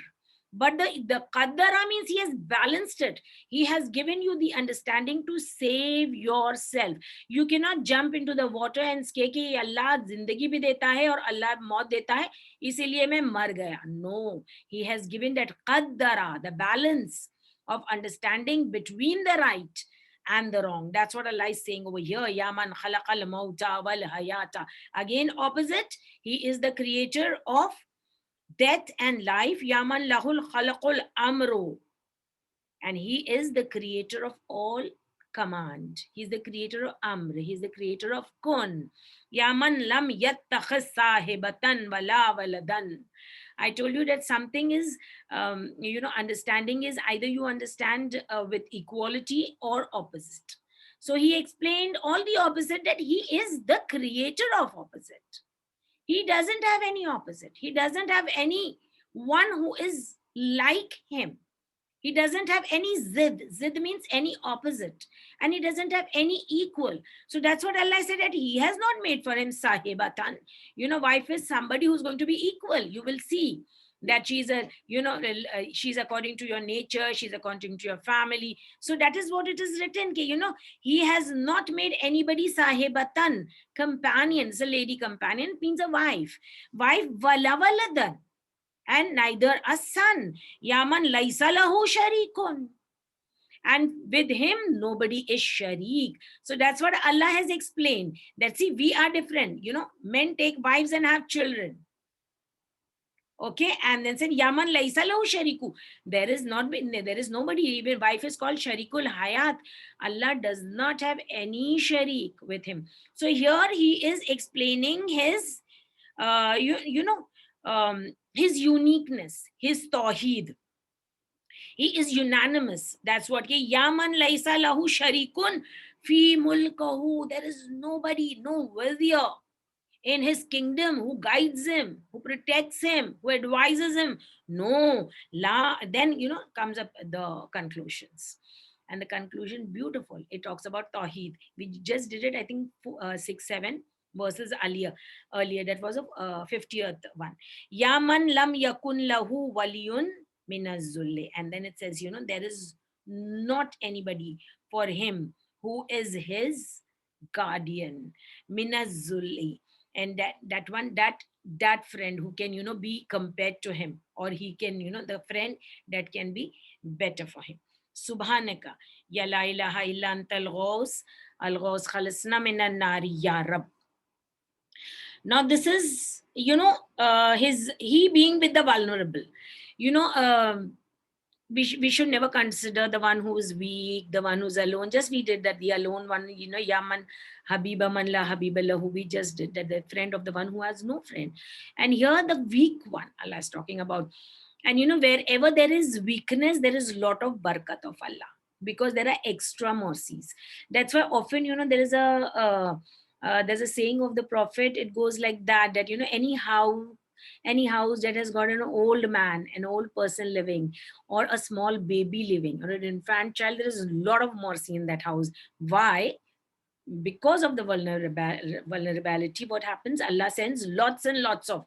[SPEAKER 1] But the qaddara means he has balanced it. He has given you the understanding to save yourself. You cannot jump into the water and say कि Allah zindagi bhi deta hai aur Allah maut deta hai, isliye main mar gaya. No, he has given that qaddara, the balance of understanding between the right and the wrong. That's what Allah is saying over here. Yaman khalaqal mauta wal hayata. Again, opposite. He is the creator of death and life. Yaman lahul khalaqul amru, and he is the creator of all command. He's the creator of amr. He's the creator of kun. Yaman lam yattakhis sahibatan wala waladan. I told you that something is, understanding is either you understand with equality or opposite. So he explained all the opposite, that he is the creator of opposite. He doesn't have any opposite. He doesn't have any one who is like him. He doesn't have any zid. Zid means any opposite. And he doesn't have any equal. So that's what Allah said, that he has not made for him sahibatan. Wife is somebody who's going to be equal. You will see that she's she's according to your nature, she's according to your family. So that is what it is written. He has not made anybody sahibatan, companion. It's a lady companion, means a wife. Wife wala waladan, and neither a son. Yaman laisa lahu sharikun. And with him, nobody is sharik. So that's what Allah has explained. That see, we are different. Men take wives and have children. Okay, and then said Yaman laisa lahu shariku. There is nobody. Even wife is called sharikul hayat. Allah does not have any sharik with him. So here he is explaining his his uniqueness, his tawheed. He is unanimous. That's what Yaman laisa lahu sharikun fi mulkahu. There is nobody, no worthier in his kingdom who guides him, who protects him, who advises him. No. Then comes up the conclusions. And the conclusion, beautiful. It talks about Tawheed. We just did it, I think, 6-7 verses earlier. That was a 50th one. Yaman lam yakun lahu waliyun minazulli. And then it says, there is not anybody for him who is his guardian. Minazulli. And that friend who can be compared to him, or he can the friend that can be better for him. Subhanaka ya la ilaha illa antal ghaus khalasna minan nari ya rab. Now this is he being with the vulnerable. we should never consider the one who is weak, the one who's alone. Just we did that, the alone one, you know, Yaman Habiba man la Habiba lahu. We just did that, the friend of the one who has no friend. And here the weak one Allah is talking about. And you know, wherever there is weakness, there is lot of barakat of Allah, because there are extra mercies. That's why often, you know, there is there's a saying of the prophet. It goes like that, that you know, any house that has got an old man, an old person living, or a small baby living, or an infant child, there is a lot of mercy in that house. Why? Because of the vulnerability, what happens? Allah sends lots and lots of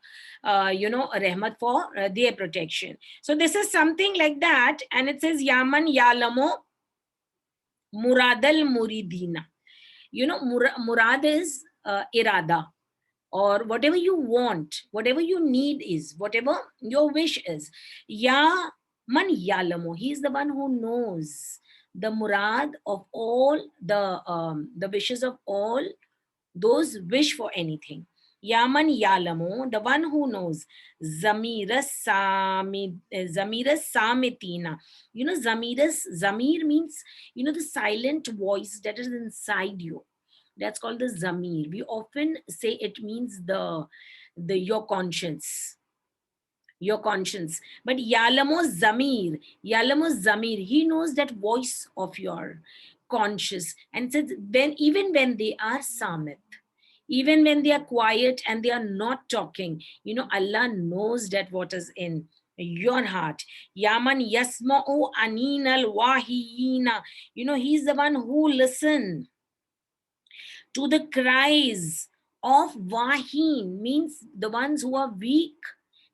[SPEAKER 1] you know, rahmat for their protection. So this is something like that. And it says Yaman Yalamo Muradal Muridina. You know, murad is irada, or whatever you want, whatever you need is, whatever your wish is. Ya man yalamo, he is the one who knows the murad of all the wishes of all those wish for anything. Yaman yalamo, the one who knows. Zamiras samitina. You know, zamir means, you know, the silent voice that is inside you. That's called the zamir. We often say it means the your conscience, your conscience. But Yalamo Zamir, he knows that voice of your conscious. And says, when even when they are Samit, even when they are quiet and they are not talking, you know, Allah knows that what is in your heart. Yaman Yasma'u Aninal Wahiyina. You know, he's the one who listens to the cries of Wahin, means the ones who are weak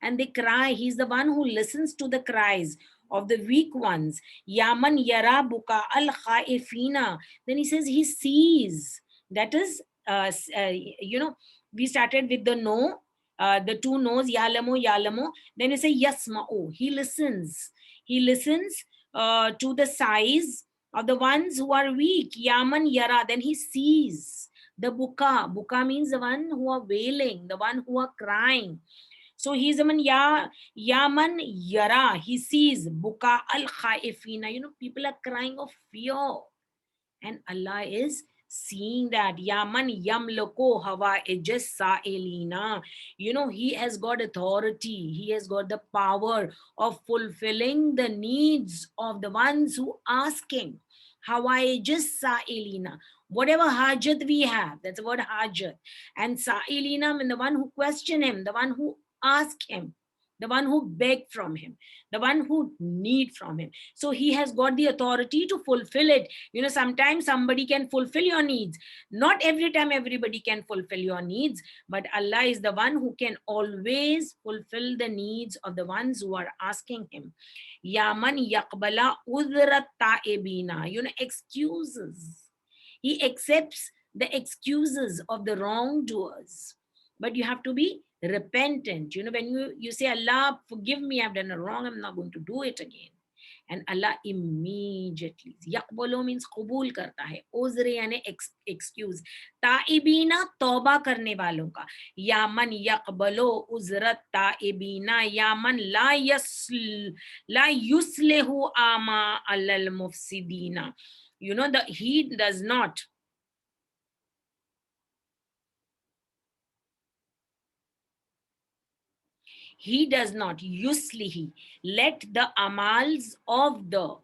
[SPEAKER 1] and they cry. He's the one who listens to the cries of the weak ones. Yaman Yara Buka al Khaifina. Then he says he sees. That is, you know, we started with the no, the two no's, Yalamo, Yalamo. Then he say Yasma'u. He listens. He listens to the sighs of the ones who are weak. Yaman Yara. Then he sees the buka means the one who are wailing, the one who are crying. So he's the man, yaman yara, he sees buka al khaifina, you know, people are crying of fear, and Allah is seeing that. Yaman yamlako hawa ejes sa'ilina. You know, he has got authority, he has got the power of fulfilling the needs of the ones who ask him. Hawa ejes sa'ilina. Whatever hajat we have, that's the word hajat. And sa'ilina means the one who question him, the one who ask him, the one who beg from him, the one who need from him. So he has got the authority to fulfill it. You know, sometimes somebody can fulfill your needs. Not every time everybody can fulfill your needs, but Allah is the one who can always fulfill the needs of the ones who are asking him. Yaman yaqbala udrat ta'ibina. You know, excuses. He accepts the excuses of the wrongdoers. But you have to be repentant. You know, when you say, Allah, forgive me, I've done a wrong, I'm not going to do it again. And Allah immediately, yaqbalo means qubul karta hai, uzre यानी excuse. ताइबीना तौबा करने वालों का. यामन यकबलो उजरत ताइबीना. यामन ला युस्लेहु आमा अलल मुफसिदीना. You know, the he does not yuslihi, let the amals of the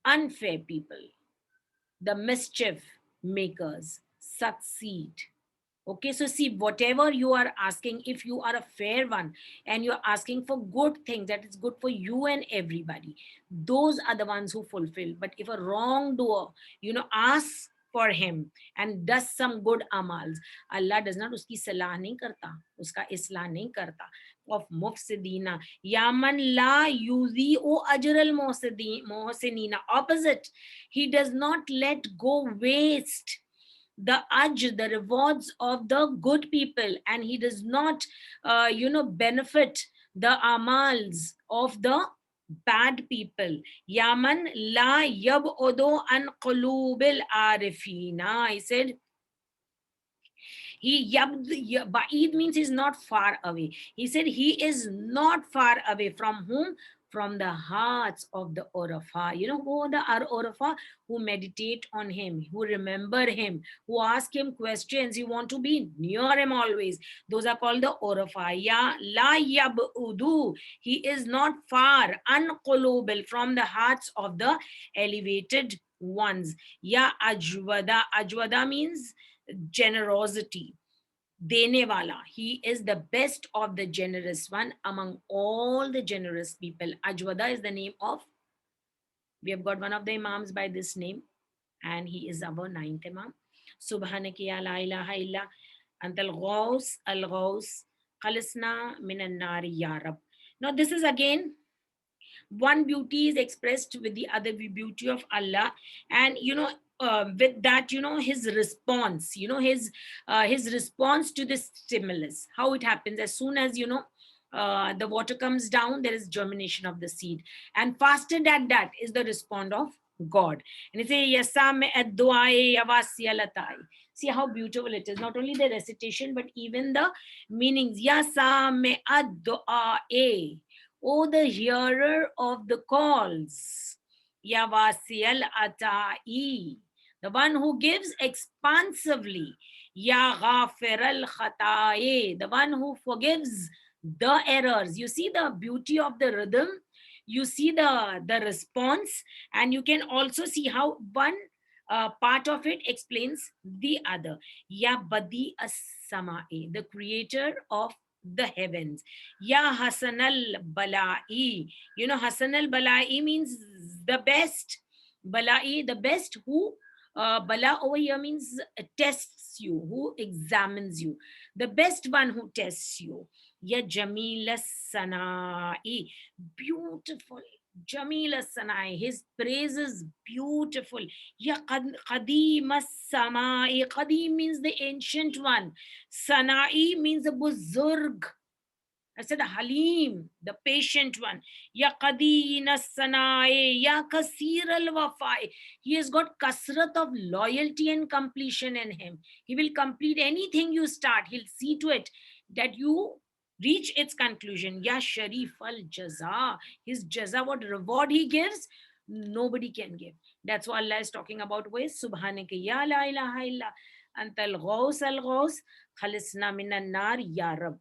[SPEAKER 1] unfair people, the mischief makers, succeed. Okay, so see, whatever you are asking, if you are a fair one and you're asking for good things that is good for you and everybody, those are the ones who fulfill. But if a wrongdoer, you know, asks for him and does some good amals, Allah does not uski salah nahi karta, uska islah nahi karta. Of mufsidina. Yaman la yuzi o ajral muhsinina. Opposite, he does not let go waste the the rewards of the good people, and he does not you know, benefit the amals of the bad people. Yaman la yabudu an qulubil arifina. I said Ba'id means he's not far away. He said he is not far away from whom? from the hearts of the Urafa. You know who are the Urafa? Who meditate on him, who remember him, who ask him questions. You want to be near him always. Those are called the Urafa. Ya la yabudu. He is not far, unqulubal, from the hearts of the elevated ones. Ya ajwada. Ajwada means generosity. Dene wala. He is the best of the generous one among all the generous people. Ajwada is the name of, we have got one of the Imams by this name, and he is our ninth Imam. Subhanaka ya la ilaha illa antal ghaus al ghaus khalisna minan nari ya Rab. Now this is again, one beauty is expressed with the other beauty of Allah, and with that, his response, his response to this stimulus, how it happens. As soon as the water comes down, there is germination of the seed, and faster than that is the response of God. And it says yasame ad-du'ai yawasiyalatai. See how beautiful it is. Not only the recitation, but even the meanings. Yasame ad-du'ai. Oh, the hearer of the calls. Yawasiyal atai. The one who gives expansively. Ya ghafir al khatai. The one who forgives the errors. You see the beauty of the rhythm. You see the response, and you can also see how one part of it explains the other. Ya badi as-sama'i, the creator of the heavens. Ya Hasan al-Bala'i. Hasan al-Bala'i means the best. Bala'i, the best, who Bala over here means tests you, who examines you. The best one who tests you. Ya Jamil as-Sana'i, beautiful. Jamil as-Sana'i, his praise is beautiful. Ya Qadim as-Sama'i. Qadim means the ancient one. Sana'i means the Buzurg. I said Halim, the patient one. Ya Qadeen as-Sana'i, Ya Kasir al-Wafai. He has got kasrat of loyalty and completion in him. He will complete anything you start. He'll see to it that you reach its conclusion. Ya Sharif al-Jaza. His jaza, what reward he gives, nobody can give. That's what Allah is talking about with Subhanaka ya la ilaha illa antal ghaus al-ghaus khalisna minan nar ya Rab.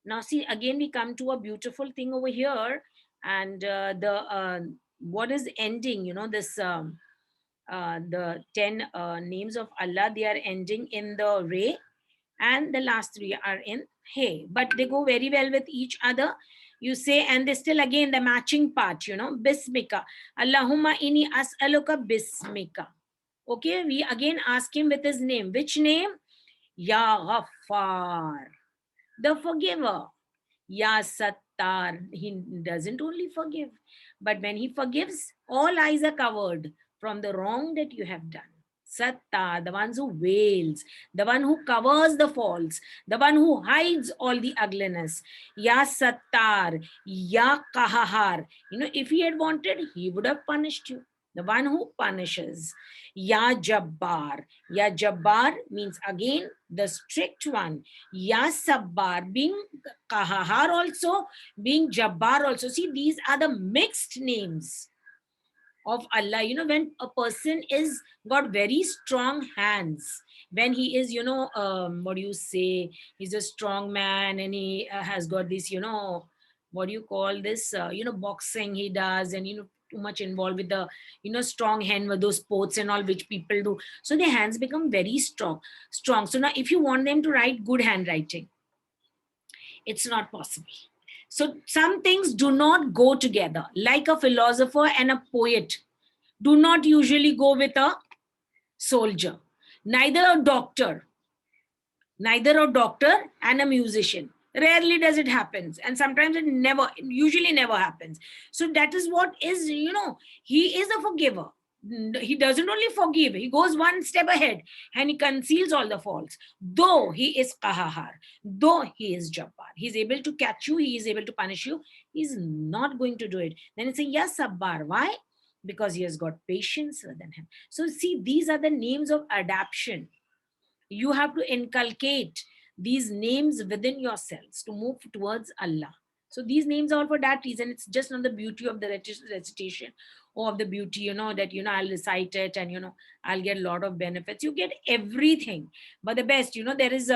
[SPEAKER 1] Now, see, again, we come to a beautiful thing over here, and the what is ending, this the 10 names of Allah, they are ending in the Re, and the last three are in Hey, but they go very well with each other. You say, and they still again the matching part, Bismika. Allahumma inni as'aluka Bismika. Okay, we again ask him with his name. Which name? Ya Ghaffar, the forgiver. Ya Sattar, he doesn't only forgive, but when he forgives, all eyes are covered from the wrong that you have done. Sattar, the one who veils, the one who covers the faults, the one who hides all the ugliness. Ya Sattar, Ya Kahahar. If he had wanted, he would have punished you. The one who punishes. Ya Jabbar. Ya Jabbar means again the strict one. Ya Sabbar, being Kahahar also, being Jabbar also. See, these are the mixed names of Allah. When a person is got very strong hands, when he is, what do you say, he's a strong man, and he has got this, what do you call this, boxing he does, and too much involved with the strong hand with those sports and all which people do, so their hands become very strong. So now if you want them to write good handwriting, it's not possible. So some things do not go together, like a philosopher and a poet do not usually go with a soldier, neither a doctor and a musician. Rarely does it happen, and sometimes usually never happens. So that is what is, he is a forgiver. He doesn't only forgive, he goes one step ahead and he conceals all the faults. Though he is Qahahar, though he is Jabbar, he's able to catch you, he is able to punish you, he's not going to do it. Then it's a Yes Sabbar. Why? Because he has got patience within him. So see, these are the names of adaptation. You have to inculcate these names within yourselves to move towards Allah. So these names are all for that reason. It's just not the beauty of the recitation or of the beauty, that, I'll recite it and, I'll get a lot of benefits. You get everything. But the best, there is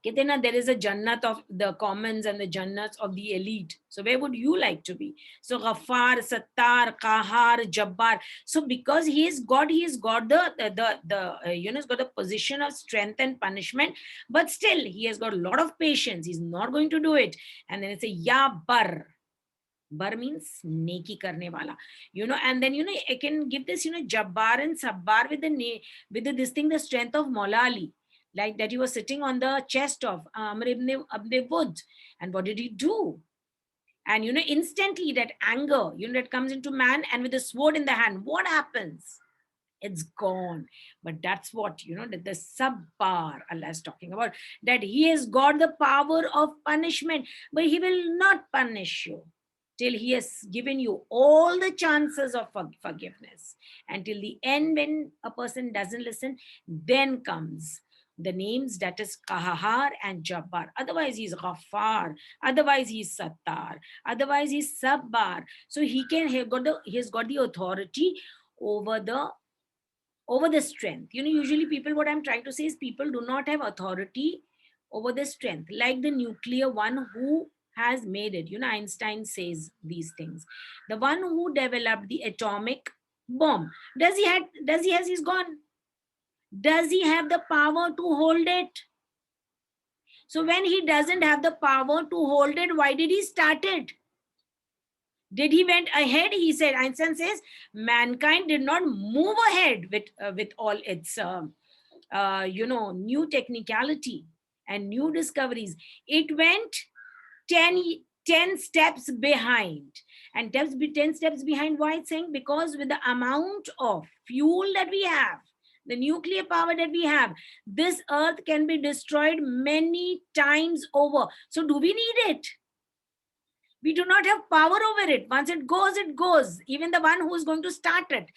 [SPEAKER 1] कहते हैं ना, there is a jannat of the commons and the jannats of the elite. So where would you like to be? So Ghaffar, Sattar, Qahar, Jabbar. So because he's got the he's got the position of strength and punishment, but still he has got a lot of patience. He's not going to do it. And then it's a Ya Bar. Bar means neki karne wala, and then I can give this Jabbar and Sabbar with this thing, the strength of Maula Ali, like that he was sitting on the chest of Amr ibn Wud, and what did he do? And instantly that anger that comes into man, and with the sword in the hand, what happens? It's gone. But that's what that the Sabbar Allah is talking about, that he has got the power of punishment, but he will not punish you till he has given you all the chances of forgiveness. Until the end, when a person doesn't listen, then comes the names, that is Qahar and Jabbar. Otherwise he's Ghaffar, otherwise he's Sattar, otherwise he's Sabbar. So he has got the authority over the strength. Usually people, what I'm trying to say is, people do not have authority over the strength, like the nuclear one who has made it. Einstein says these things. The one who developed the atomic bomb, he's gone. Does he have the power to hold it? So when he doesn't have the power to hold it, why did he start it? Did he went ahead? He said, Einstein says, mankind did not move ahead with all its new technicality and new discoveries. It went 10 steps behind. And 10 steps behind, why it's saying? Because with the amount of fuel that we have, the nuclear power that we have, this earth can be destroyed many times over. So do we need it? We do not have power over it. Once it goes, it goes. Even the one who is going to start it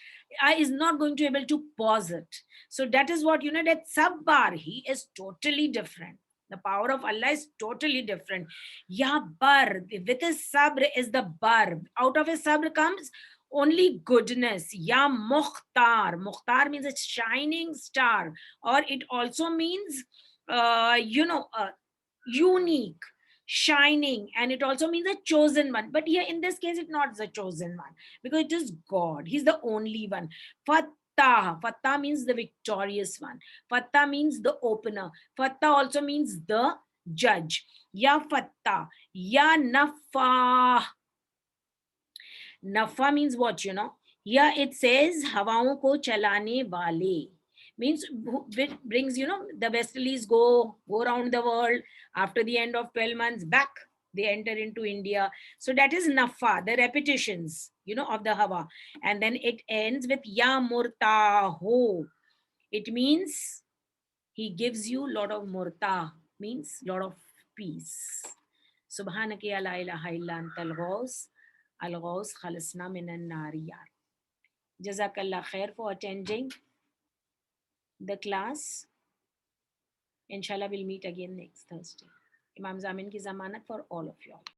[SPEAKER 1] is not going to be able to pause it. So that is what, that Sabbar, he is totally different. The power of Allah is totally different. Ya Bar, with his sabr is the bar. Out of his sabr comes only goodness. Ya Mukhtar. Mukhtar means a shining star. Or it also means, unique, shining, and it also means a chosen one. But here in this case, it's not the chosen one, because it is God. He's the only one. Fattah means the victorious one. Fattah means the opener. Fattah also means the judge. Ya Fattah, Ya Nafa. Nafa means what? Here it says हवाओं को चलाने वाले, means which brings, the westerlies go around the world. After the end of 12 months, back they enter into India. So that is Nafa, the repetitions, of the Hawa. And then it ends with Ya Murtaho. It means he gives you lot of murta, means lot of peace. Subhanaka ya la ilaha illa antal ghaus, al ghaus khalasna minan nariyar. Jazakallah khair for attending the class. Inshallah, we'll meet again next Thursday. Imam Zamin ki zamanat for all of you.